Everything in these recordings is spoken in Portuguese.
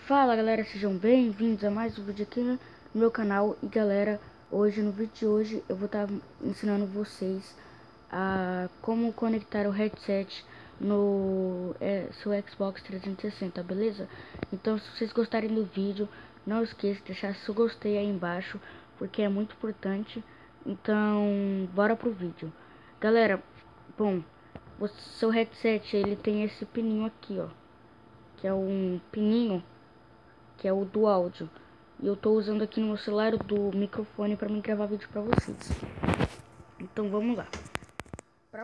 Fala galera, sejam bem-vindos a mais um vídeo aqui no meu canal. E galera, hoje no vídeo de hoje eu vou estar ensinando vocês a como conectar o headset no seu Xbox 360, beleza? Então se vocês gostarem do vídeo, não esqueça de deixar seu gostei aí embaixo, porque é muito importante. Então bora pro vídeo. Galera, bom, o seu headset ele tem esse pininho aqui, ó, que é um pininho que é o do áudio. E eu tô usando aqui no meu celular do microfone para me gravar vídeo para vocês. Então vamos lá. Para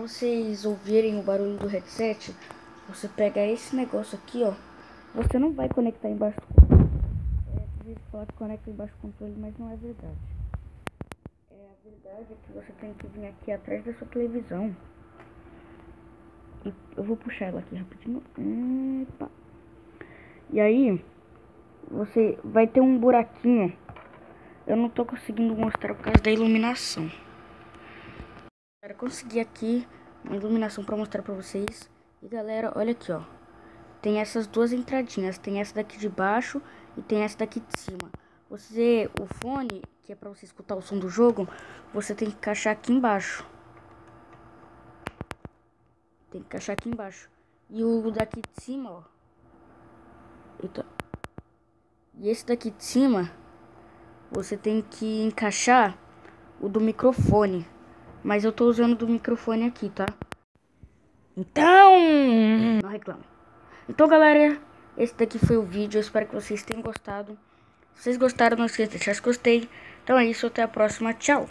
vocês ouvirem o barulho do headset, você pega esse negócio aqui, ó. Você não vai conectar embaixo do controle. Tem gente que fala que conecta embaixo do controle, mas não é verdade. A verdade é que você tem que vir aqui atrás da sua televisão. E eu vou puxar ela aqui rapidinho. Epa. E aí, você vai ter um buraquinho. Eu não tô conseguindo mostrar por causa da iluminação. Eu consegui aqui uma iluminação pra mostrar pra vocês. E galera, olha aqui, ó. Tem essas duas entradinhas. Tem essa daqui de baixo e tem essa daqui de cima. O fone, que é pra você escutar o som do jogo, você tem que encaixar aqui embaixo. Tem que encaixar aqui embaixo. E o daqui de cima, ó. Eita. E esse daqui de cima, você tem que encaixar o do microfone. Mas eu tô usando do microfone aqui, tá? Então, não reclame. Então, galera, esse daqui foi o vídeo. Eu espero que vocês tenham gostado. Se vocês gostaram, não esqueça de deixar seu gostei. Então é isso, até a próxima. Tchau.